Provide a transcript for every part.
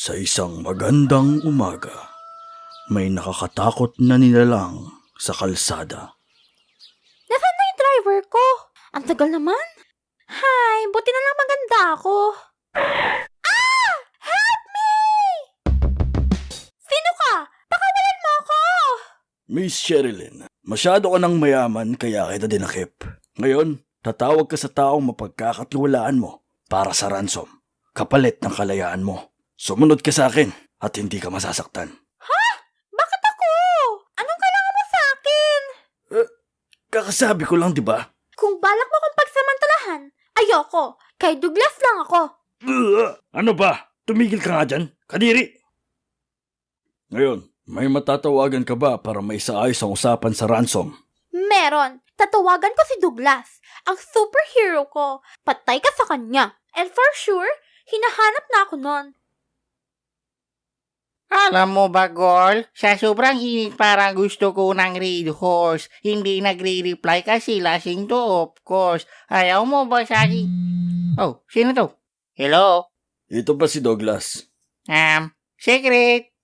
Sa isang magandang umaga, may nakakatakot na nilalang sa kalsada. Nasaan na yung driver ko? Ang tagal naman. Hi, buti na lang maganda ako. Ah! Help me! Sino ka? Pakawalan mo ako! Miss Sherilyn, masyado ka ng mayaman kaya kita dinakip. Ngayon, tatawag ka sa taong mapagkakatiwalaan mo para sa ransom, kapalit ng kalayaan mo. Sumunod ka sa akin at hindi ka masasaktan. Ha? Bakit ako? Anong kailangan mo sa akin? Kakasabi ko lang, di ba? Kung balak mo kong pagsamantalahan, ayoko. Kay Douglas lang ako. Ano ba? Tumigil ka nga dyan, kadiri! Ngayon, may matatawagan ka ba para maisaayos ang usapan sa ransom? Meron. Tatawagan ko si Douglas, ang superhero ko. Patay ka sa kanya. And for sure, hinahanap na ako nun. Alam mo ba, girl? Sa sobrang init parang gusto ko ng Red Horse. Hindi nagre-reply kasi lasing to, of course. Ayaw mo ba sa akin? Oh, sino to? Hello? Ito ba si Douglas? Secret.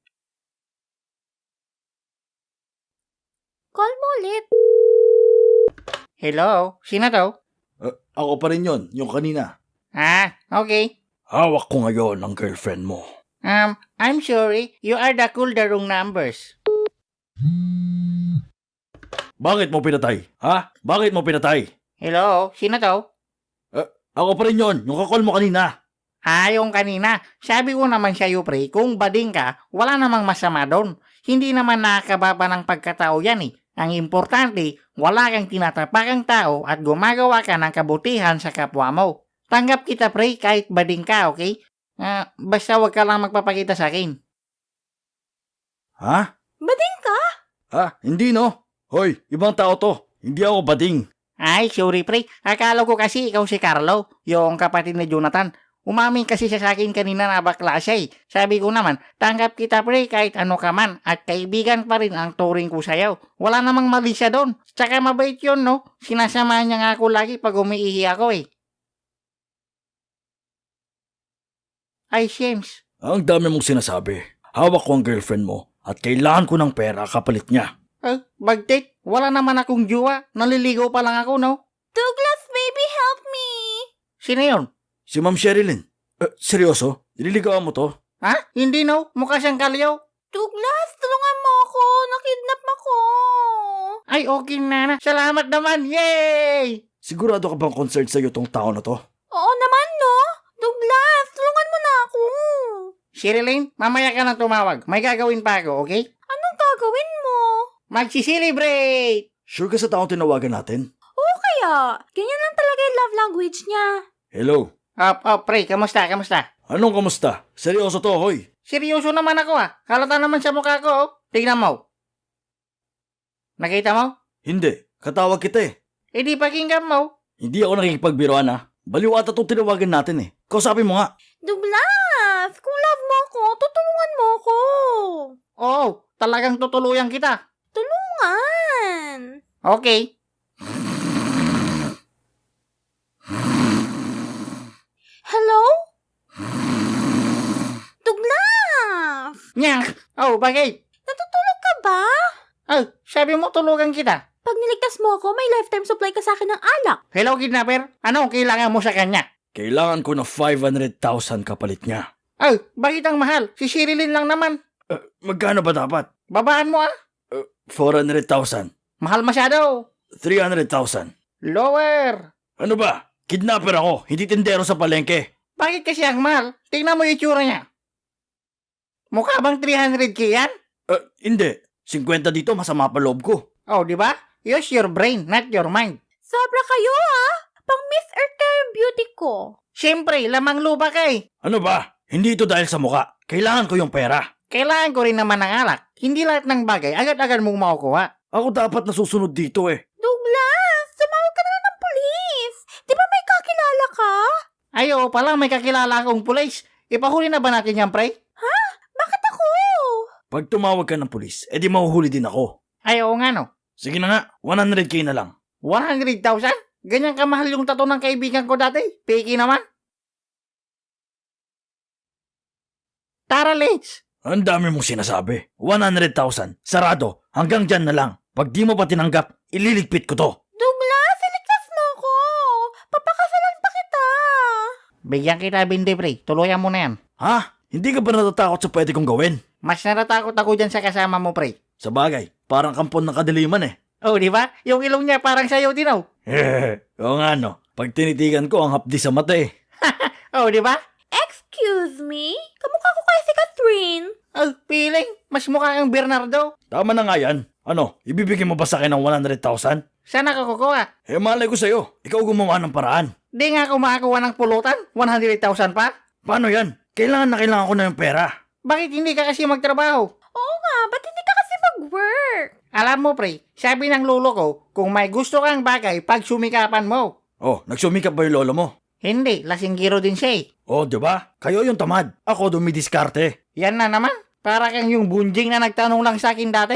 Call mo ulit. Hello? Sino to? Ako pa rin yon, yung kanina. Okay. Hawak ko ngayon ang girlfriend mo. I'm sorry. You are the wrong numbers. Bakit mo pinatay? Ha? Bakit mo pinatay? Hello? Sino to? Ako pa rin yon, yung kakol mo kanina. Yung kanina. Sabi ko naman sa'yo, pre, kung bading ka, wala namang masama doon. Hindi naman nakakababa ng pagkatao yan eh. Ang importante, wala kang tinatapakang tao at gumagawa ka ng kabutihan sa kapwa mo. Tanggap kita, pre, kahit bading ka, okay? Basta wag ka lang magpapakita sa akin. Ha? Bading ka? Hindi no. Hoy, ibang tao to. Hindi ako bading. Ay, sorry, pre. Akala ko kasi ikaw si Carlo, yung kapatid ni Jonathan. Umamin kasi siya sa akin kanina na bakla siya eh. Sabi ko naman, tanggap kita, pre, kahit ano ka man. At kaibigan pa rin ang turing ko sa'yo. Wala namang mali siya doon. Tsaka mabait yun, no? Sinasamahan niya nga ako lagi pag umiihi ako eh. Ay, James. Ang dami mong sinasabi. Hawak ko ang girlfriend mo at kailangan ko ng pera kapalit niya. Bagtit, wala naman akong jowa. Naliligaw pa lang ako, no? Douglas, baby, help me! Sino yun? Si Ma'am Sherilyn. Seryoso? Nililigawan mo to? Hindi, no? Mukha siyang kalyaw. Douglas, tulungan mo ako. Nakidnap ako. Ay, okay na. Salamat naman. Yay! Sigurado ka bang concerned sa'yo tong tao na to? Oo naman, no? Douglas, tulungan mo na ako. Sherilyn, mamaya ka nang tumawag. May gagawin pa ako, okay? Anong gagawin mo? Magsi-celebrate! Sure ka sa taong tinawagan natin? Oo kaya. Ganyan lang talaga yung love language niya. Hello? Pre, kamusta? Anong kamusta? Seryoso to, hoy. Seryoso naman ako Halata naman sa mukha ko, oh. Tingnan mo. Nakita mo? Hindi. Katawag kita eh. Di pakinggan mo. Hindi ako nakikipagbiroan Baliw ata itong tinawagan natin eh. Kausapin mo nga. Douglas, kung love mo ako, tutulungan mo ako. Oo, talagang tutuluyan kita. Tulungan. Okay. Hello? Douglas! Nyak! Bakit? Natutulog ka ba? Sabi mo tulugan kita. Pag niligtas mo ako, may lifetime supply ka sa akin ng alak. Hello, kidnapper. Ano kailangan mo sa kanya? Kailangan ko na 500,000 kapalit niya. Bakit ang mahal? Si Sherilyn lang naman. Magkano ba dapat? Babaan mo 400,000. Mahal masyado. 300,000. Lower. Ano ba? Kidnapper ako, hindi tindero sa palengke. Bakit kasi ang mahal? Tingnan mo yung itsura niya. Mukha bang 300k yan? Hindi. 50 dito, masama pa loob ko. Di ba? Use your brain, not your mind. Sobra kayo Pang Miss Earth kayo yung beauty ko. Siyempre, lamang lupa ka eh. Ano ba? Hindi ito dahil sa muka. Kailangan ko yung pera. Kailangan ko rin naman ng alak. Hindi lahat ng bagay agad-agad mong makukuha. Ako dapat nasusunod dito eh. Douglas, tumawag ka na lang ng polis. Di ba may kakilala ka? Oo pala, may kakilala akong pulis. Ipahuli na ba natin yan, pre? Ha? Bakit ako? Pag tumawag ka ng pulis, edi mahuhuli din ako. Oo nga no. Sige na nga, 100k na lang. 100,000? Ganyan kamahal yung tattoo ng kaibigan ko dati. Peki naman. Tara, let's! Ang dami mong sinasabi. 100,000. Sarado. Hanggang dyan na lang. Pag di mo pa tinanggap, ililigpit ko to. Douglas, iligtas mo ko. Papakasalan pa kita. Bigyan kita, Bindi, pre. Tuluyan mo na yan. Ha? Hindi ka ba natatakot sa pwede kong gawin? Mas natatakot ako dyan sa kasama mo, pre. Sa bagay, parang kampon ng kadiliman eh. Oh, di ba? Yung ilong niya parang sayo din, oh. Oo nga no. Pag tinitigan ko, ang hapdi sa mata eh. Oh, di ba? Excuse me? Kamukha ko kaya si Catherine. Oh, feeling. Mas mukha kang Bernardo. Tama na nga yan. Ano, ibibigay mo ba sa akin ng 100,000? Saan ka kukuha? Eh malay ko sa'yo, ikaw gumawa ng paraan. Di nga ako makakuha ng pulutan? 100,000 pa? Paano yan? Kailangan na kailangan ko na yung pera. Bakit hindi ka kasi magtrabaho? Oo nga, ba't hindi ka kasi mag-work? Alam mo, pre, sabi ng lolo ko, kung may gusto kang bagay, pag sumikapan mo. Oh, nagsumikap ba yung lolo mo? Hindi, lasinggiro din siya eh. Oh, di ba? Kayo yung tamad. Ako dumidiskarte. Yan na naman. Para kang yung bunjing na nagtanong lang sa akin dati.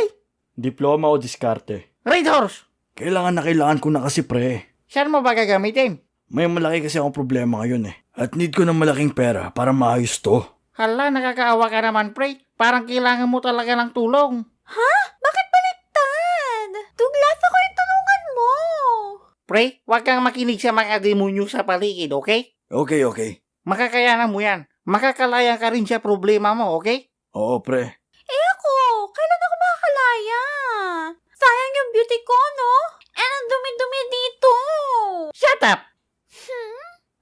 Diploma o diskarte? Red horse! Kailangan ko na kasi pre. Saan mo ba gagamitin? May malaki kasi akong problema ngayon eh. At need ko ng malaking pera para maayos to. Hala, nakakaawa ka naman, pre. Parang kailangan mo talaga ng tulong. Ha? Bakit baliktad? Douglas, ako yung tulungan mo. Pre, huwag kang makinig sa mga demonyo sa paligid, okay? Okay. Makakayanan mo yan. Makakalaya ka rin sa problema mo, okay? Oo pre. Ako, kailan ako makakalaya? Sayang yung beauty ko, no? And ang dumi-dumi dito. Shut up!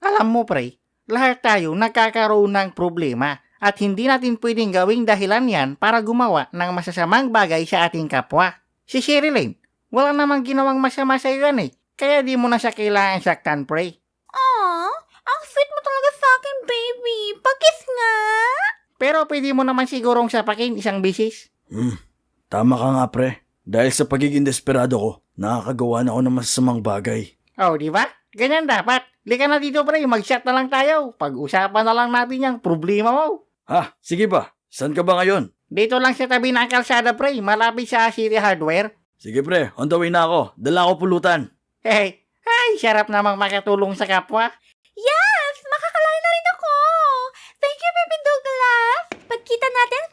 Alam mo, pre, lahat tayo nagkakaroon ng problema at hindi natin pwedeng gawing dahilan yan para gumawa ng masasamang bagay sa ating kapwa. Si Sherilyn, wala namang ginawang masama sa iyo yan eh. Kaya di mo na siya kailangan saktan, pre. Aw, ang sweet mo talaga sa akin, baby. Pakis nga. Pero pwede mo naman sigurong sapakin isang bisis. Tama ka nga pre. Dahil sa pagiging desperado ko, nakakagawa na ako ng masasamang bagay. Oh, di ba? Ganyan dapat. Lika na dito, pre. Mag-chat na lang tayo. Pag-usapan na lang natin yung problema mo. Ha? Sige ba? Saan ka ba ngayon? Dito lang sa tabi ng kalsada, pre. Malapit sa City Hardware. Sige pre, on the way na ako. Dala ko pulutan. Hey, ay, sarap namang makatulong sa kapwa. Yes, makakalaya na rin ako. Thank you, baby Douglas. Pagkita natin,